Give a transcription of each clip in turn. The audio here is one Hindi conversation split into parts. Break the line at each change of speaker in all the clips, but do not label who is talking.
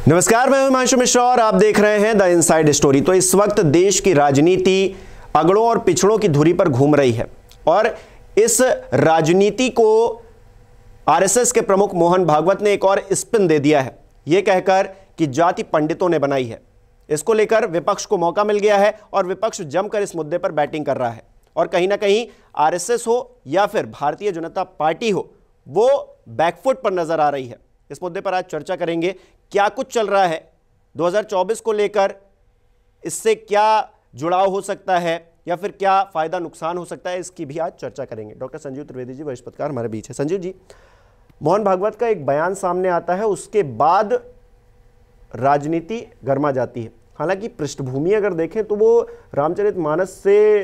नमस्कार, मैं हिमांशु मिश्रा और आप देख रहे हैं द इनसाइड स्टोरी। तो इस वक्त देश की राजनीति अगड़ों और पिछड़ों की धुरी पर घूम रही है और इस राजनीति को आरएसएस के प्रमुख मोहन भागवत ने एक और स्पिन दे दिया है, यह कहकर कि जाति पंडितों ने बनाई है। इसको लेकर विपक्ष को मौका मिल गया है और विपक्ष जमकर इस मुद्दे पर बैटिंग कर रहा है और कहीं ना कहीं आरएसएस हो या फिर भारतीय जनता पार्टी हो, वो बैकफुट पर नजर आ रही है। इस मुद्दे पर आज चर्चा करेंगे, क्या कुछ चल रहा है 2024 को लेकर, इससे क्या जुड़ाव हो सकता है या फिर क्या फायदा नुकसान हो सकता है, इसकी भी आज चर्चा करेंगे। डॉक्टर संजीव त्रिवेदी जी वरिष्ठ पत्रकार हमारे बीच है। संजीव जी, मोहन भागवत का एक बयान सामने आता है, उसके बाद राजनीति गर्मा जाती है। हालांकि पृष्ठभूमि अगर देखें तो वो रामचरितमानस से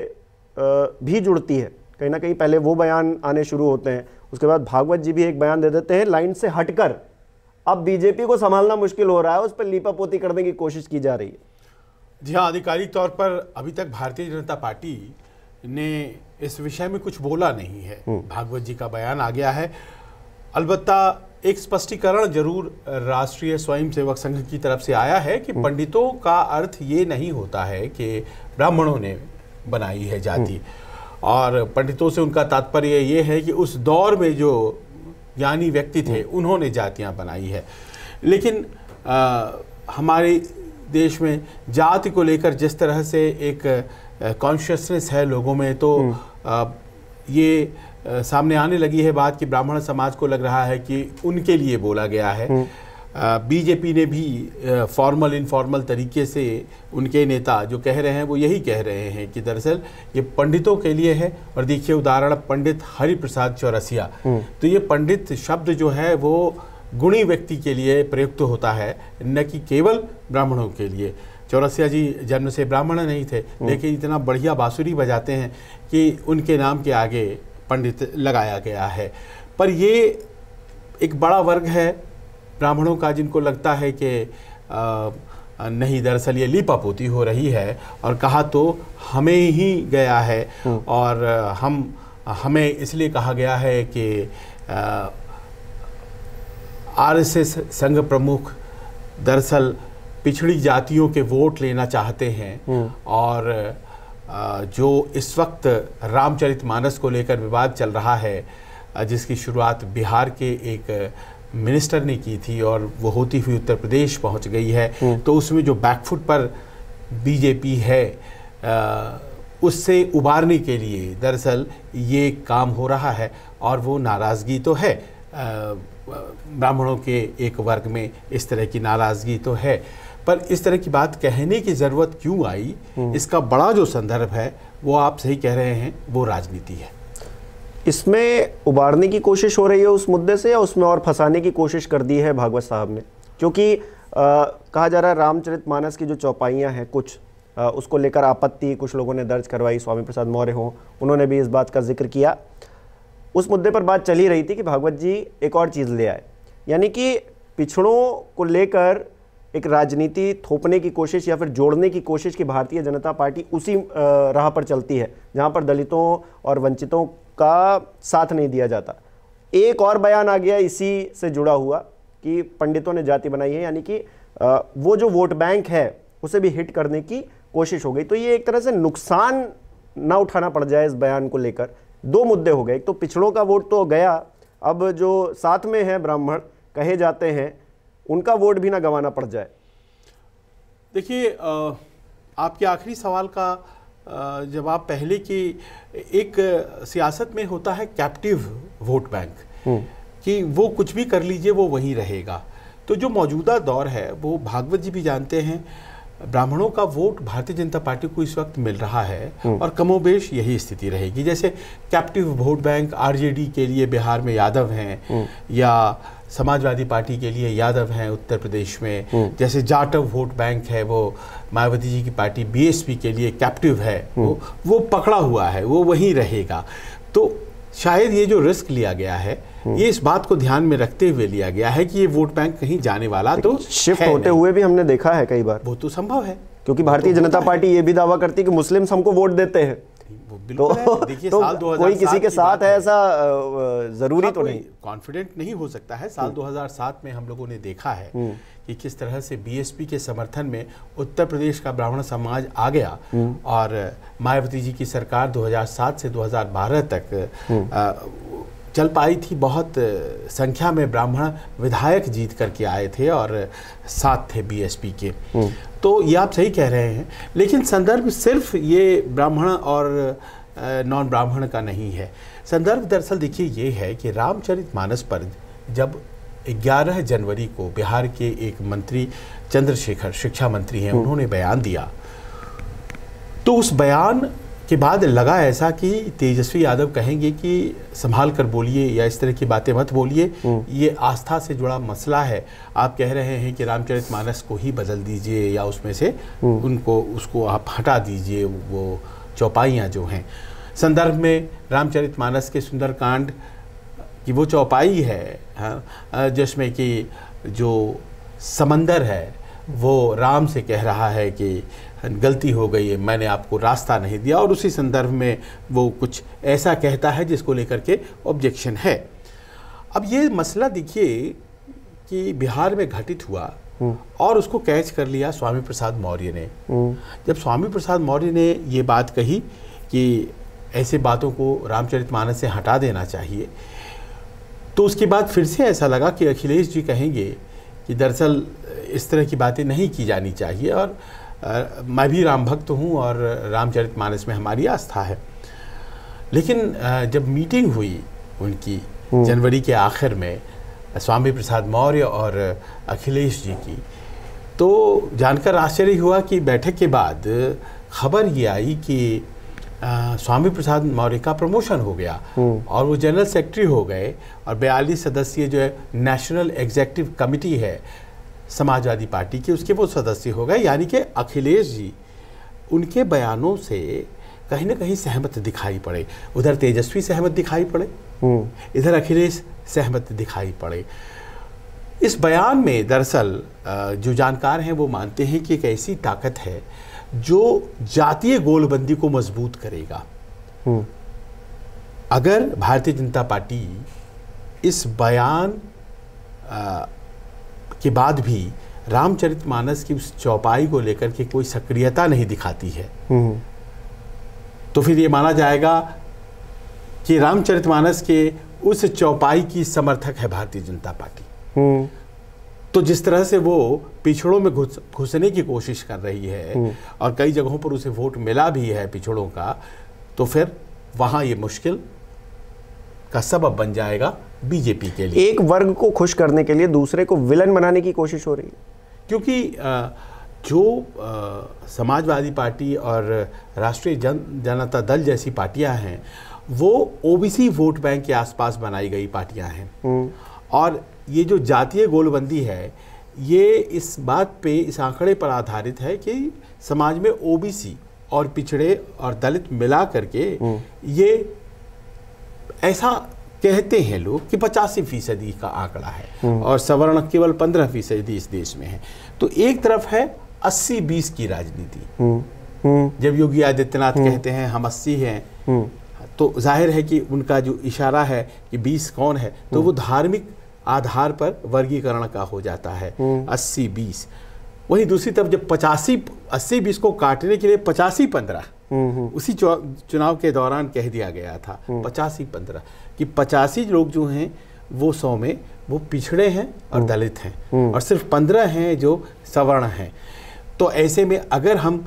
भी जुड़ती है, कहीं ना कहीं पहले वो बयान आने शुरू होते हैं, उसके बाद भागवत जी भी एक बयान दे देते हैं लाइन से हटकर। अब बीजेपी को संभालना मुश्किल हो रहा है, उस पर लीपापोती करने की कोशिश की जा रही है।
जी हाँ, आधिकारिक तौर पर अभी तक भारतीय जनता पार्टी ने इस विषय में कुछ बोला नहीं है। भागवत जी का बयान आ गया है। अलबत्ता एक स्पष्टीकरण जरूर राष्ट्रीय स्वयंसेवक संघ की तरफ से आया है कि पंडितों का अर्थ ये नहीं होता है कि ब्राह्मणों ने बनाई है जाति, और पंडितों से उनका तात्पर्य ये है कि उस दौर में जो ज्ञानी व्यक्ति थे उन्होंने जातियां बनाई है। लेकिन हमारे देश में जाति को लेकर जिस तरह से एक कॉन्शियसनेस है लोगों में, तो ये सामने आने लगी है बात कि ब्राह्मण समाज को लग रहा है कि उनके लिए बोला गया है। बीजेपी ने भी फॉर्मल इनफॉर्मल तरीके से उनके नेता जो कह रहे हैं वो यही कह रहे हैं कि दरअसल ये पंडितों के लिए है। और देखिए उदाहरण, पंडित हरिप्रसाद चौरसिया, तो ये पंडित शब्द जो है वो गुणी व्यक्ति के लिए प्रयुक्त होता है, न कि केवल ब्राह्मणों के लिए। चौरसिया जी जन्म से ब्राह्मण नहीं थे, लेकिन इतना बढ़िया बांसुरी बजाते हैं कि उनके नाम के आगे पंडित लगाया गया है। पर ये एक बड़ा वर्ग है ब्राह्मणों का जिनको लगता है कि नहीं, दरअसल ये लीपापोती हो रही है और कहा तो हमें ही गया है, और हमें इसलिए कहा गया है कि आरएसएस संघ प्रमुख दरअसल पिछड़ी जातियों के वोट लेना चाहते हैं। और जो इस वक्त रामचरितमानस को लेकर विवाद चल रहा है, जिसकी शुरुआत बिहार के एक मिनिस्टर ने की थी और वो होती हुई उत्तर प्रदेश पहुंच गई है, तो उसमें जो बैकफुट पर बीजेपी है उससे उबारने के लिए दरअसल ये काम हो रहा है। और वो नाराज़गी तो है, ब्राह्मणों के एक वर्ग में इस तरह की नाराज़गी तो है, पर इस तरह की बात कहने की ज़रूरत क्यों आई, इसका बड़ा जो संदर्भ है वो आप सही कह रहे हैं, वो राजनीति है।
इसमें उबारने की कोशिश हो रही है उस मुद्दे से, या उसमें और फंसाने की कोशिश कर दी है भागवत साहब ने? क्योंकि कहा जा रहा है रामचरितमानस की जो चौपाइयाँ हैं कुछ, उसको लेकर आपत्ति कुछ लोगों ने दर्ज करवाई। स्वामी प्रसाद मौर्य हों, उन्होंने भी इस बात का जिक्र किया। उस मुद्दे पर बात चल ही रही थी कि भागवत जी एक और चीज़ ले आए, यानी कि पिछड़ों को लेकर एक राजनीति थोपने की कोशिश या फिर जोड़ने की कोशिश की भारतीय जनता पार्टी उसी राह पर चलती है जहाँ पर दलितों और वंचितों का साथ नहीं दिया जाता। एक और बयान आ गया इसी से जुड़ा हुआ कि पंडितों ने जाति बनाई है, यानी कि वो जो वोट बैंक है उसे भी हिट करने की कोशिश हो गई। तो ये एक तरह से नुकसान ना उठाना पड़ जाए इस बयान को लेकर। दो मुद्दे हो गए, एक तो पिछड़ों का वोट तो गया, अब जो साथ में है ब्राह्मण कहे जाते हैं उनका वोट भी ना गंवाना पड़ जाए।
देखिए, आपके आखिरी सवाल का जवाब पहले कि एक सियासत में होता है कैप्टिव वोट बैंक, कि वो कुछ भी कर लीजिए वो वहीं रहेगा। तो जो मौजूदा दौर है वो भागवत जी भी जानते हैं, ब्राह्मणों का वोट भारतीय जनता पार्टी को इस वक्त मिल रहा है और कमोबेश यही स्थिति रहेगी। जैसे कैप्टिव वोट बैंक आरजेडी के लिए बिहार में यादव हैं, या समाजवादी पार्टी के लिए यादव हैं उत्तर प्रदेश में, जैसे जाटव वोट बैंक है वो मायावती जी की पार्टी बीएसपी के लिए कैप्टिव है, वो पकड़ा हुआ है, वो वहीं रहेगा। तो शायद ये जो रिस्क लिया गया है ये इस बात को ध्यान में रखते हुए लिया गया है कि ये वोट बैंक कहीं जाने वाला तो
शिफ्ट होते हुए भी हमने देखा है कई बार।
वो तो संभव है,
क्योंकि भारतीय जनता पार्टी ये भी दावा करती है कि मुस्लिम्स हमको वोट देते हैं,
वो बिल्कुल है। देखिए साल 2007
कोई किसी के साथ है ऐसा जरूरी तो नहीं,
कॉन्फिडेंट नहीं हो सकता है। साल 2007 में हम लोगों ने देखा है कि किस तरह से बीएसपी के समर्थन में उत्तर प्रदेश का ब्राह्मण समाज आ गया और मायावती जी की सरकार 2007 से 2012 तक चल पाई थी। बहुत संख्या में ब्राह्मण विधायक जीत करके आए थे और साथ थे बीएसपी के। तो ये आप सही कह रहे हैं, लेकिन संदर्भ सिर्फ ये ब्राह्मण और नॉन ब्राह्मण का नहीं है। संदर्भ दरअसल देखिए ये है कि रामचरितमानस पर जब 11 जनवरी को बिहार के एक मंत्री चंद्रशेखर, शिक्षा मंत्री हैं, उन्होंने बयान दिया, तो उस बयान के बाद लगा ऐसा कि तेजस्वी यादव कहेंगे कि संभाल कर बोलिए या इस तरह की बातें मत बोलिए, ये आस्था से जुड़ा मसला है। आप कह रहे हैं कि रामचरितमानस को ही बदल दीजिए या उसमें से उसको आप हटा दीजिए, वो चौपाइयाँ जो हैं। संदर्भ में रामचरितमानस के सुंदरकांड की वो चौपाई है, हाँ, जिसमें कि जो समंदर है वो राम से कह रहा है कि गलती हो गई है, मैंने आपको रास्ता नहीं दिया, और उसी संदर्भ में वो कुछ ऐसा कहता है जिसको लेकर के ऑब्जेक्शन है। अब ये मसला देखिए कि बिहार में घटित हुआ और उसको कैच कर लिया स्वामी प्रसाद मौर्य ने। जब स्वामी प्रसाद मौर्य ने ये बात कही कि ऐसे बातों को रामचरितमानस से हटा देना चाहिए, तो उसके बाद फिर से ऐसा लगा कि अखिलेश जी कहेंगे कि दरअसल इस तरह की बातें नहीं की जानी चाहिए, और मैं भी राम भक्त हूँ और रामचरितमानस में हमारी आस्था है। लेकिन जब मीटिंग हुई उनकी जनवरी के आखिर में स्वामी प्रसाद मौर्य और अखिलेश जी की, तो जानकर आश्चर्य हुआ कि बैठक के बाद खबर ये आई कि स्वामी प्रसाद मौर्य का प्रमोशन हो गया और वो जनरल सेक्रेटरी हो गए, और 42 सदस्यीय जो है नेशनल एग्जीक्यूटिव कमेटी है समाजवादी पार्टी के, उसके वो सदस्य हो गए। यानी कि अखिलेश जी उनके बयानों से कहीं ना कहीं सहमत दिखाई पड़े। उधर तेजस्वी सहमत दिखाई पड़े, इधर अखिलेश सहमत दिखाई पड़े। इस बयान में दरअसल जो जानकार हैं वो मानते हैं कि एक ऐसी ताकत है जो जातीय गोलबंदी को मजबूत करेगा। अगर भारतीय जनता पार्टी इस बयान के बाद भी रामचरितमानस की उस चौपाई को लेकर के कोई सक्रियता नहीं दिखाती है, तो फिर ये माना जाएगा कि रामचरितमानस के उस चौपाई की समर्थक है भारतीय जनता पार्टी। तो जिस तरह से वो पिछड़ों में घुसने की कोशिश कर रही है और कई जगहों पर उसे वोट मिला भी है पिछड़ों का, तो फिर वहां ये मुश्किल का सबब बन जाएगा बीजेपी के लिए।
एक वर्ग को खुश करने के लिए दूसरे को विलन बनाने की कोशिश हो रही है,
क्योंकि जो समाजवादी पार्टी और राष्ट्रीय जनता दल जैसी पार्टियां हैं वो ओबीसी वोट बैंक के आसपास बनाई गई पार्टियां हैं, और ये जो जातीय गोलबंदी है ये इस बात पे, इस आंकड़े पर आधारित है कि समाज में ओबीसी और पिछड़े और दलित मिला करके ये ऐसा कहते हैं लोग कि 85% का आंकड़ा है और सवर्ण केवल 15% इस देश में है। तो एक तरफ है 80-20 की राजनीति। जब योगी आदित्यनाथ कहते हैं हम 80 हैं, तो जाहिर है कि उनका जो इशारा है कि 20 कौन है, तो वो धार्मिक आधार पर वर्गीकरण का हो जाता है 80-20। वही दूसरी तरफ जब 80-20 को काटने के लिए 85-15 उसी चुनाव के दौरान कह दिया गया था 85-15 कि 85 लोग जो हैं वो 100 में वो पिछड़े हैं और दलित हैं और सिर्फ 15 हैं जो सवर्ण हैं। तो ऐसे में अगर हम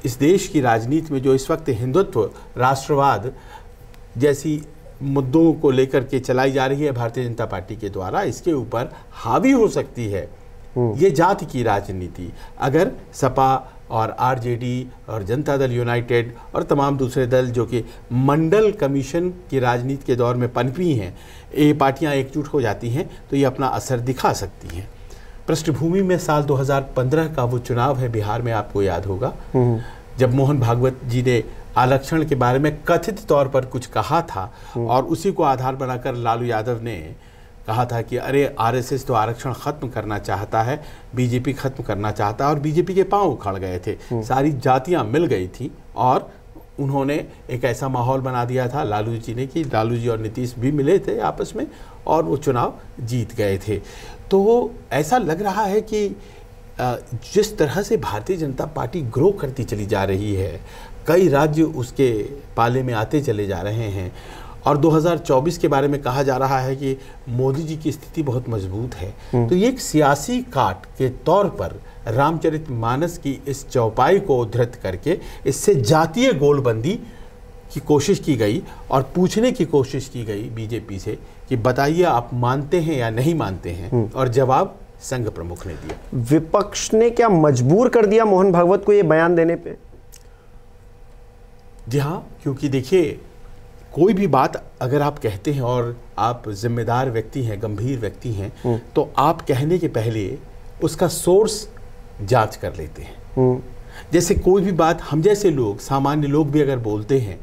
इस देश की राजनीति में जो इस वक्त हिंदुत्व, राष्ट्रवाद जैसी मुद्दों को लेकर के चलाई जा रही है भारतीय जनता पार्टी के द्वारा, इसके ऊपर हावी हो सकती है ये जाति की राजनीति। अगर सपा और आरजेडी और जनता दल यूनाइटेड और तमाम दूसरे दल जो कि मंडल कमीशन की राजनीति के दौर में पनपी हैं, ये पार्टियां एकजुट हो जाती हैं तो ये अपना असर दिखा सकती हैं। पृष्ठभूमि में साल 2015 का वो चुनाव है बिहार में, आपको याद होगा, जब मोहन भागवत जी ने आरक्षण के बारे में कथित तौर पर कुछ कहा था और उसी को आधार बनाकर लालू यादव ने कहा था कि अरे आरएसएस तो आरक्षण खत्म करना चाहता है, बीजेपी खत्म करना चाहता है, और बीजेपी के पांव उखड़ गए थे। सारी जातियां मिल गई थी और उन्होंने एक ऐसा माहौल बना दिया था लालू जी ने कि लालू जी और नीतीश भी मिले थे आपस में और वो चुनाव जीत गए थे। तो ऐसा लग रहा है कि जिस तरह से भारतीय जनता पार्टी ग्रो करती चली जा रही है, कई राज्य उसके पाले में आते चले जा रहे हैं और 2024 के बारे में कहा जा रहा है कि मोदी जी की स्थिति बहुत मजबूत है। तो ये एक सियासी काट के तौर पर रामचरितमानस की इस चौपाई को उद्धृत करके इससे जातीय गोलबंदी की कोशिश की गई और पूछने की कोशिश की गई बीजेपी से कि बताइए आप मानते हैं या नहीं मानते हैं, और जवाब संघ प्रमुख ने दिया।
विपक्ष ने क्या मजबूर कर दिया मोहन भागवत को ये बयान देने पे?
जी हाँ, क्योंकि देखिए कोई भी बात अगर आप कहते हैं और आप जिम्मेदार व्यक्ति हैं, गंभीर व्यक्ति हैं, तो आप कहने के पहले उसका सोर्स जांच कर लेते हैं। जैसे कोई भी बात हम जैसे लोग, सामान्य लोग भी अगर बोलते हैं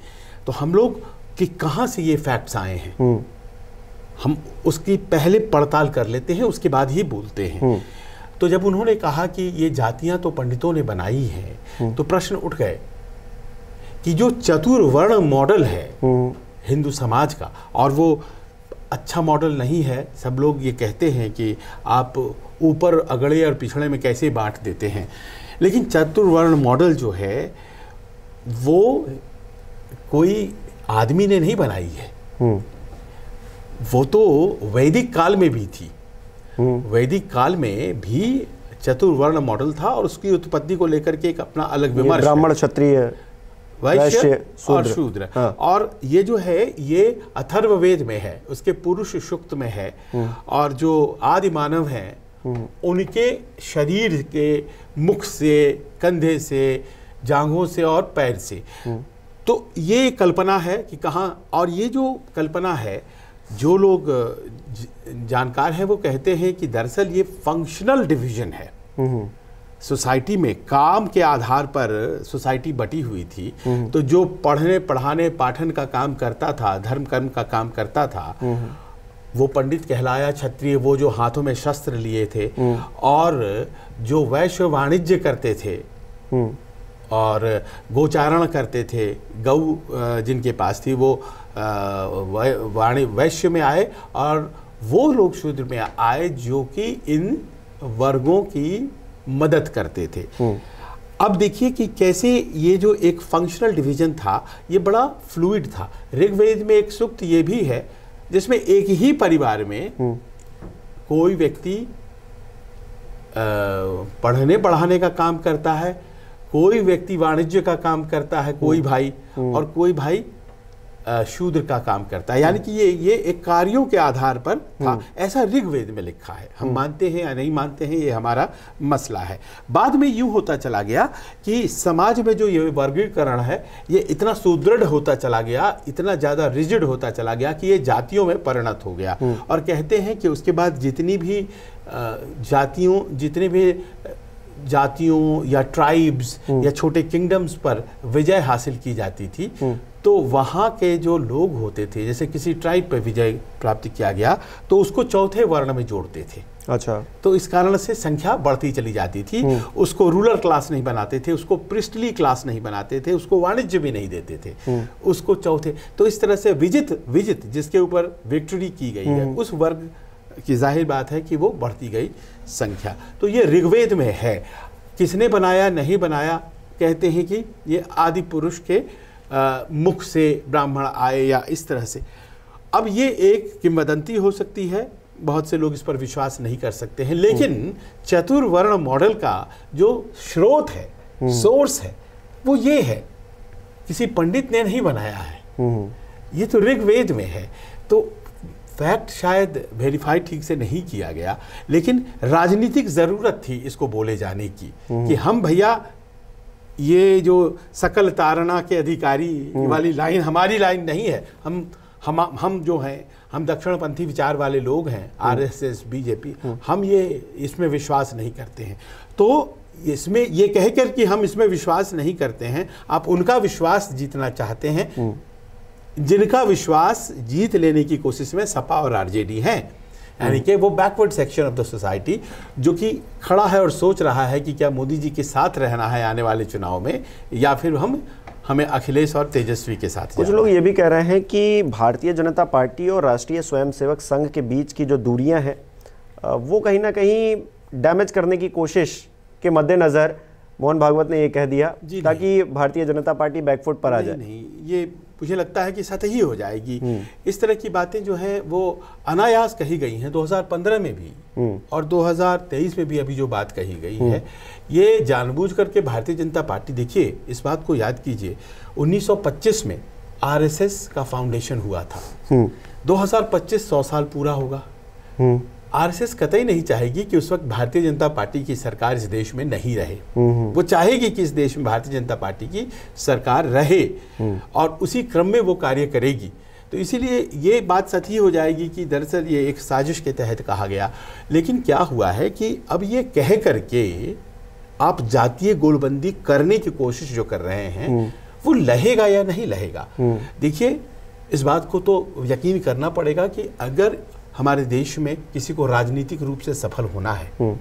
तो हम लोग कि कहाँ से ये फैक्ट्स आए हैं, हम उसकी पहले पड़ताल कर लेते हैं, उसके बाद ही बोलते हैं। तो जब उन्होंने कहा कि ये जातियां तो पंडितों ने बनाई हैं, तो प्रश्न उठ गए कि जो चतुर्वर्ण मॉडल है हिंदू समाज का, और वो अच्छा मॉडल नहीं है। सब लोग ये कहते हैं कि आप ऊपर अगड़े और पिछड़े में कैसे बांट देते हैं, लेकिन चतुर्वर्ण मॉडल जो है वो कोई आदमी ने नहीं बनाई है, वो तो वैदिक काल में भी थी। वैदिक काल में भी चतुर्वर्ण मॉडल था और उसकी उत्पत्ति को लेकर के एक अपना अलग विमर्श,
ब्राह्मण, क्षत्रिय,
वैश्य और शूद्र। हाँ। और ये जो है ये अथर्ववेद में है, उसके पुरुष सूक्त में है, और जो आदि मानव हैं उनके शरीर के मुख से, कंधे से, जांघों से और पैर से। तो ये कल्पना है कि कहाँ, और ये जो कल्पना है जो लोग जानकार हैं वो कहते हैं कि दरअसल ये फंक्शनल डिवीजन है। सोसाइटी में काम के आधार पर सोसाइटी बटी हुई थी, तो जो पढ़ने पढ़ाने पाठन का काम करता था, धर्म कर्म का काम करता था, वो पंडित कहलाया। क्षत्रिय वो जो हाथों में शस्त्र लिए थे, और जो वैश्य वाणिज्य करते थे और गोचारण करते थे, गौ जिनके पास थी वो वैश्य में आए, और वो लोग शूद्र में आए जो कि इन वर्गों की मदद करते थे। अब देखिए कि कैसे ये जो एक फंक्शनल डिवीजन था ये बड़ा फ्लूइड था। ऋग्वेद में एक सूक्त ये भी है जिसमें एक ही परिवार में कोई व्यक्ति पढ़ने पढ़ाने का काम करता है, कोई व्यक्ति वाणिज्य का काम करता है, कोई भाई, और कोई भाई शूद्र का काम करता है। यानी कि ये एक कार्यों के आधार पर था, ऐसा ऋग्वेद में लिखा है। हम मानते हैं या नहीं मानते हैं ये हमारा मसला है। बाद में यूं होता चला गया कि समाज में जो ये वर्गीकरण है ये इतना सुदृढ़ होता चला गया, इतना ज़्यादा रिजिड होता चला गया कि ये जातियों में परिणत हो गया। और कहते हैं कि उसके बाद जितनी भी जातियों या ट्राइब्स या छोटे किंगडम्स पर विजय हासिल की जाती थी, तो वहाँ के जो लोग होते थे, जैसे किसी ट्राइब पर विजय प्राप्त किया गया तो उसको चौथे वर्ण में जोड़ते थे। अच्छा। तो इस कारण से संख्या बढ़ती चली जाती थी। उसको रूलर क्लास नहीं बनाते थे, उसको प्रिस्टली क्लास नहीं बनाते थे, उसको वाणिज्य भी नहीं देते थे, उसको चौथे। तो इस तरह से विजित जिसके ऊपर विक्ट्री की गई है उस वर्ग की जाहिर बात है कि वो बढ़ती गई संख्या। तो ये ऋग्वेद में है। किसने बनाया नहीं बनाया, कहते हैं कि ये आदि पुरुष के मुख से ब्राह्मण आए या इस तरह से। अब ये एक किंवदंती हो सकती है, बहुत से लोग इस पर विश्वास नहीं कर सकते हैं, लेकिन चतुर्वर्ण मॉडल का जो स्रोत है, सोर्स है, वो ये है, किसी पंडित ने नहीं बनाया है, ये तो ऋग्वेद में है। तो फैक्ट शायद वेरीफाई ठीक से नहीं किया गया, लेकिन राजनीतिक जरूरत थी इसको बोले जाने की कि हम भैया ये जो सकल तारणा के अधिकारी वाली लाइन हमारी लाइन नहीं है। हम जो हैं, हम दक्षिणपंथी विचार वाले लोग हैं, आरएसएस, बीजेपी, हम ये इसमें विश्वास नहीं करते हैं। तो इसमें ये कहकर कि हम इसमें विश्वास नहीं करते हैं, आप उनका विश्वास जीतना चाहते हैं जिनका विश्वास जीत लेने की कोशिश में सपा और आरजेडी हैं, यानी कि वो backward section of the society जो कि खड़ा है और सोच रहा है कि क्या मोदी जी के साथ रहना है आने वाले चुनाव में, या फिर हम हमें अखिलेश और तेजस्वी के साथ
कुछ लोग ये भी कह रहे हैं कि भारतीय जनता पार्टी और राष्ट्रीय स्वयंसेवक संघ के बीच की जो दूरियां हैं वो कहीं ना कहीं डैमेज करने की कोशिश के मद्देनजर मोहन भागवत ने ये कह दिया ताकि भारतीय जनता पार्टी बैकफुट पर आ जाए।
नहीं, ये मुझे लगता है कि सतही हो जाएगी। इस तरह की बातें जो हैं वो अनायास कही गई हैं 2015 में भी और 2023 में भी। अभी जो बात कही गई है ये जानबूझ करके भारतीय जनता पार्टी, देखिए इस बात को याद कीजिए, 1925 में आरएसएस का फाउंडेशन हुआ था। 2025 100 साल पूरा होगा। आरएसएस कतई नहीं चाहेगी कि उस वक्त भारतीय जनता पार्टी की सरकार इस देश में नहीं रहे। वो चाहेगी कि इस देश में भारतीय जनता पार्टी की सरकार रहे और उसी क्रम में वो कार्य करेगी। तो इसीलिए ये बात सही हो जाएगी कि दरअसल ये एक साजिश के तहत कहा गया। लेकिन क्या हुआ है कि अब ये कह करके आप जातीय गोलबंदी करने की कोशिश जो कर रहे हैं वो लहेगा या नहीं लहेगा। देखिए, इस बात को तो यकीन करना पड़ेगा कि अगर हमारे देश में किसी को राजनीतिक रूप से सफल होना है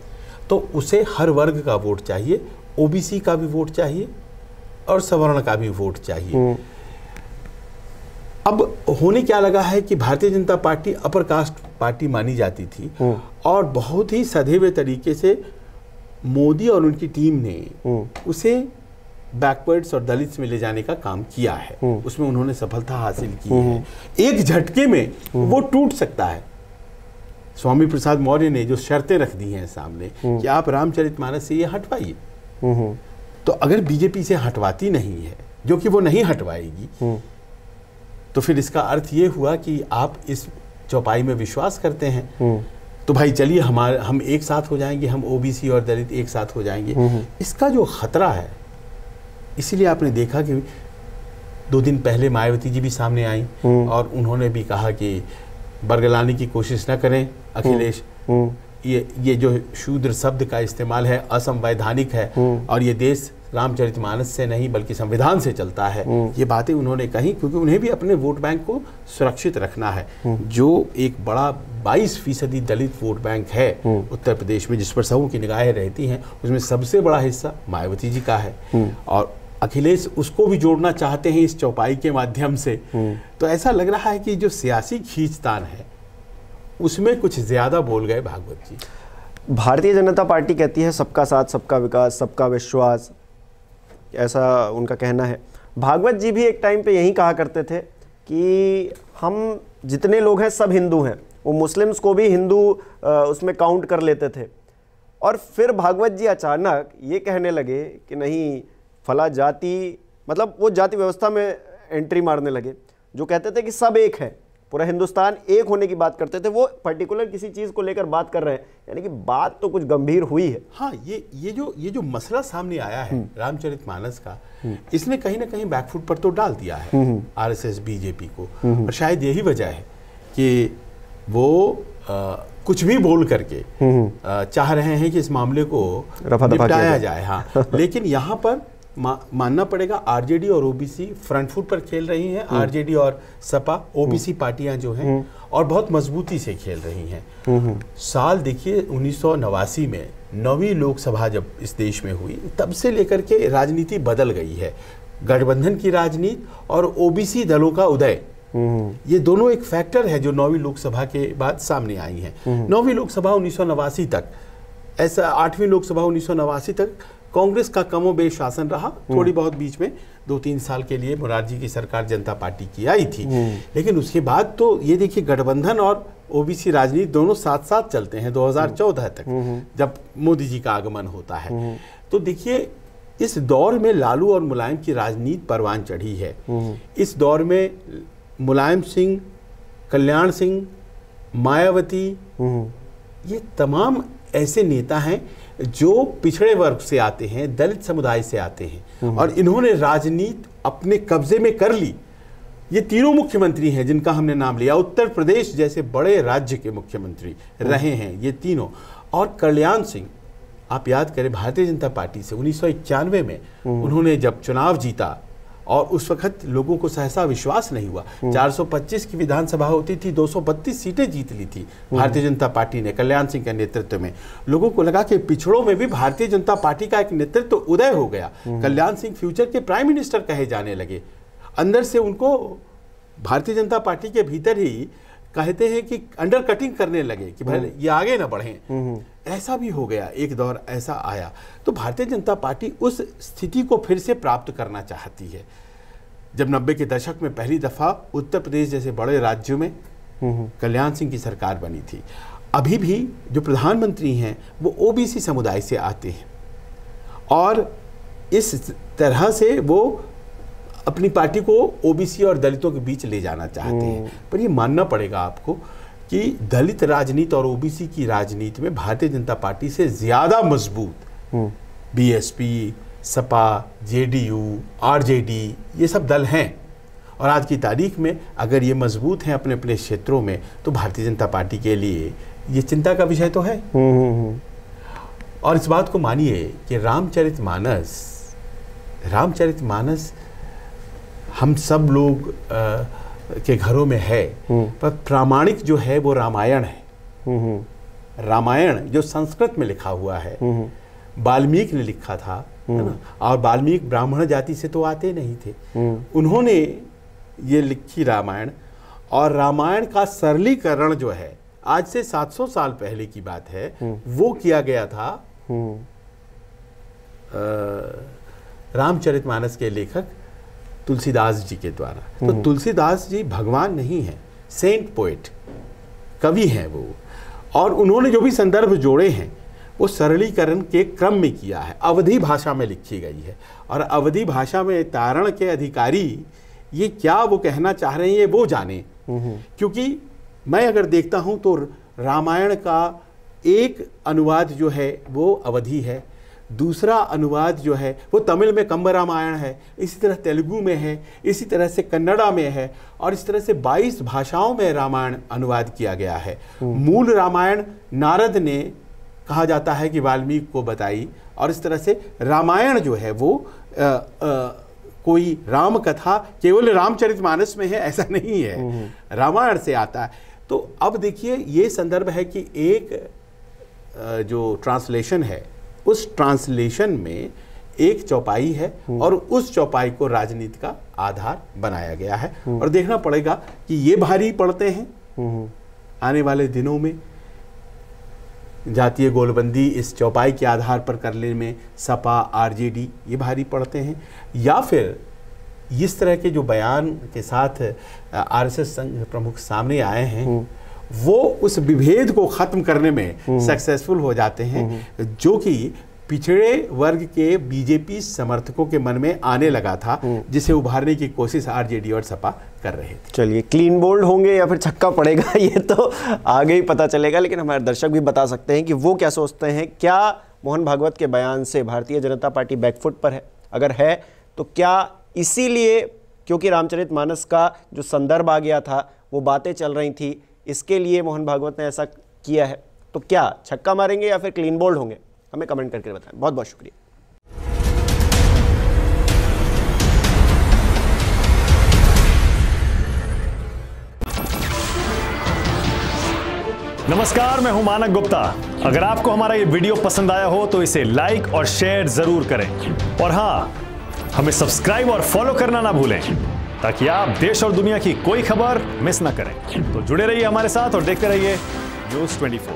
तो उसे हर वर्ग का वोट चाहिए, ओबीसी का भी वोट चाहिए और सवर्ण का भी वोट चाहिए। अब होने क्या लगा है कि Bharatiya Janata party upper caste party मानी जाती थी और बहुत ही सधे हुए तरीके से मोदी और उनकी टीम ने उसे बैकवर्ड्स और दलित्स में ले जाने का काम किया है। उसमें उन्होंने सफलता हासिल की है। एक झटके में वो टूट सकता है। स्वामी प्रसाद मौर्य ने जो शर्तें रख दी हैं सामने कि आप रामचरितमानस से ये हटवाइए, तो अगर बीजेपी से हटवाती नहीं है, जो कि वो नहीं हटवाएगी, तो फिर इसका अर्थ ये हुआ कि आप इस चौपाई में विश्वास करते हैं तो भाई चलिए हम एक साथ हो जाएंगे, हम ओबीसी और दलित एक साथ हो जाएंगे। इसका जो खतरा है, इसीलिए आपने देखा कि 2 दिन पहले मायावती जी भी सामने आई और उन्होंने भी कहा कि बरगलाने की कोशिश न करें अखिलेश, ये जो शूद्र शब्द का इस्तेमाल है असंवैधानिक है और ये देश रामचरितमानस से नहीं बल्कि संविधान से चलता है। ये बातें उन्होंने कही क्योंकि उन्हें भी अपने वोट बैंक को सुरक्षित रखना है। जो एक बड़ा 22% दलित वोट बैंक है उत्तर प्रदेश में, जिस पर सबों की निगाहें रहती हैं, उसमें सबसे बड़ा हिस्सा मायावती जी का है और अखिलेश उसको भी जोड़ना चाहते हैं इस चौपाई के माध्यम से। तो ऐसा लग रहा है कि जो सियासी खींचतान है उसमें कुछ ज्यादा बोल गए भागवत जी।
भारतीय जनता पार्टी कहती है सबका साथ, सबका विकास, सबका विश्वास, ऐसा उनका कहना है। भागवत जी भी एक टाइम पे यही कहा करते थे कि हम जितने लोग हैं सब हिंदू हैं। वो मुस्लिम्स को भी हिंदू उसमें काउंट कर लेते थे। और फिर भागवत जी अचानक ये कहने लगे कि नहीं, फला जाति, मतलब वो जाति व्यवस्था में एंट्री मारने लगे। जो कहते थे कि सब एक है, पूरा हिंदुस्तान एक होने की बात करते थे, वो पर्टिकुलर किसी चीज को लेकर बात कर रहे हैं। यानी कि बात तो कुछ गंभीर हुई है।
हाँ, ये जो मसला सामने आया है रामचरितमानस का, इसने कहीं ना कहीं बैकफुट पर तो डाल दिया है आरएसएस बीजेपी को। और शायद यही वजह है कि वो कुछ भी बोल करके चाह रहे हैं कि इस मामले को निपटाया जाए। हाँ, लेकिन यहाँ पर मानना पड़ेगा आरजेडी और ओबीसी फ्रंट फुट पर खेल रही हैं। आरजेडी और सपा ओबीसी पार्टियां जो हैं और बहुत मजबूती से खेल रही हैं। साल देखिए 1989 में 9वीं लोकसभा जब इस देश में हुई, तब से लेकर के राजनीति बदल गई है। गठबंधन की राजनीति और ओबीसी दलों का उदय, ये दोनों एक फैक्टर है जो 9वीं लोकसभा के बाद सामने आई है। 9वीं लोकसभा 1989 तक, ऐसा 8वीं लोकसभा 1989 तक कांग्रेस का कमोबेश शासन रहा। थोड़ी बहुत बीच में 2-3 साल के लिए मोरारजी की सरकार जनता पार्टी की आई थी, लेकिन उसके बाद तो ये देखिए गठबंधन और ओबीसी राजनीति दोनों साथ साथ चलते हैं 2014 तक, जब मोदी जी का आगमन होता है। तो देखिए इस दौर में लालू और मुलायम की राजनीति परवान चढ़ी है। इस दौर में मुलायम सिंह, कल्याण सिंह, मायावती, ये तमाम ऐसे नेता हैं जो पिछड़े वर्ग से आते हैं, दलित समुदाय से आते हैं और इन्होंने राजनीति अपने कब्जे में कर ली। ये तीनों मुख्यमंत्री हैं जिनका हमने नाम लिया, उत्तर प्रदेश जैसे बड़े राज्य के मुख्यमंत्री रहे हैं ये तीनों। और कल्याण सिंह, आप याद करें भारतीय जनता पार्टी से 1991 में उन्होंने जब चुनाव जीता और उस वक्त लोगों को सहसा विश्वास नहीं हुआ। 425 की विधानसभा होती थी, 232 सीटें जीत ली थी भारतीय जनता पार्टी ने कल्याण सिंह के नेतृत्व में। लोगों को लगा कि पिछड़ों में भी भारतीय जनता पार्टी का एक नेतृत्व उदय हो गया। कल्याण सिंह फ्यूचर के प्राइम मिनिस्टर कहे जाने लगे। अंदर से उनको भारतीय जनता पार्टी के भीतर ही कहते हैं कि अंडर कटिंग करने लगे कि भाई ये आगे ना बढ़ें। ऐसा भी हो गया, एक दौर ऐसा आया। तो भारतीय जनता पार्टी उस स्थिति को फिर से प्राप्त करना चाहती है। जब 90 के दशक में पहली दफा उत्तर प्रदेश जैसे बड़े राज्यों में कल्याण सिंह की सरकार बनी थी, अभी भी जो प्रधानमंत्री हैं वो ओबीसी समुदाय से आते हैं और इस तरह से वो अपनी पार्टी को ओबीसी और दलितों के बीच ले जाना चाहते हैं। पर ये मानना पड़ेगा आपको कि दलित राजनीति और ओबीसी की राजनीति में भारतीय जनता पार्टी से ज्यादा मजबूत बीएसपी, सपा, जेडीयू, आरजेडी ये सब दल हैं। और आज की तारीख में अगर ये मजबूत हैं अपने अपने क्षेत्रों में, तो भारतीय जनता पार्टी के लिए ये चिंता का विषय तो है। और इस बात को मानिए कि रामचरितमानस हम सब लोग के घरों में है, पर प्रामाणिक जो है वो रामायण है। रामायण जो संस्कृत में लिखा हुआ है, वाल्मीकि ने लिखा था, है ना? और वाल्मीकि ब्राह्मण जाति से तो आते नहीं थे। उन्होंने ये लिखी रामायण, और रामायण का सरलीकरण जो है आज से 700 साल पहले की बात है, वो किया गया था रामचरितमानस के लेखक तुलसीदास जी के द्वारा। तो तुलसीदास जी भगवान नहीं है, सेंट पोएट, कवि हैं वो। और उन्होंने जो भी संदर्भ जोड़े हैं वो सरलीकरण के क्रम में किया है, अवधी भाषा में लिखी गई है। और अवधी भाषा में तारण के अधिकारी ये क्या वो कहना चाह रहे हैं ये वो जाने। क्योंकि मैं अगर देखता हूं तो रामायण का एक अनुवाद जो है वो अवधी है, दूसरा अनुवाद जो है वो तमिल में कंब रामायण है, इसी तरह तेलुगु में है, इसी तरह से कन्नड़ा में है, और इस तरह से 22 भाषाओं में रामायण अनुवाद किया गया है। मूल रामायण नारद ने कहा जाता है कि वाल्मीकि को बताई, और इस तरह से रामायण जो है वो कोई राम कथा केवल रामचरितमानस में है ऐसा नहीं है, रामायण से आता है। तो अब देखिए ये संदर्भ है कि एक जो ट्रांसलेशन है उस ट्रांसलेशन में एक चौपाई है और उस चौपाई को राजनीति का आधार बनाया गया है। और देखना पड़ेगा कि ये भारी पड़ते हैं आने वाले दिनों में, जातीय गोलबंदी इस चौपाई के आधार पर करने में सपा, आरजेडी ये भारी पड़ते हैं, या फिर इस तरह के जो बयान के साथ आरएसएस संघ प्रमुख सामने आए हैं वो उस विभेद को खत्म करने में सक्सेसफुल हो जाते हैं, जो कि पिछड़े वर्ग के बीजेपी समर्थकों के मन में आने लगा था, जिसे उभारने की कोशिश आरजेडी और सपा कर रहे थे।
चलिए, क्लीन बोल्ड होंगे या फिर छक्का पड़ेगा ये तो आगे ही पता चलेगा, लेकिन हमारे दर्शक भी बता सकते हैं कि वो क्या सोचते हैं। क्या मोहन भागवत के बयान से भारतीय जनता पार्टी बैकफुट पर है? अगर है तो क्या इसीलिए क्योंकि रामचरितमानस का जो संदर्भ आ गया था, वो बातें चल रही थी, इसके लिए मोहन भागवत ने ऐसा किया है? तो क्या छक्का मारेंगे या फिर क्लीन बोल्ड होंगे? हमें कमेंट करके बताएं। बहुत बहुत शुक्रिया।
नमस्कार, मैं हूं मानक गुप्ता। अगर आपको हमारा ये वीडियो पसंद आया हो तो इसे लाइक और शेयर जरूर करें, और हां, हमें सब्सक्राइब और फॉलो करना ना भूलें ताकि आप देश और दुनिया की कोई खबर मिस ना करें। तो जुड़े रहिए हमारे साथ और देखते रहिए न्यूज़ 24।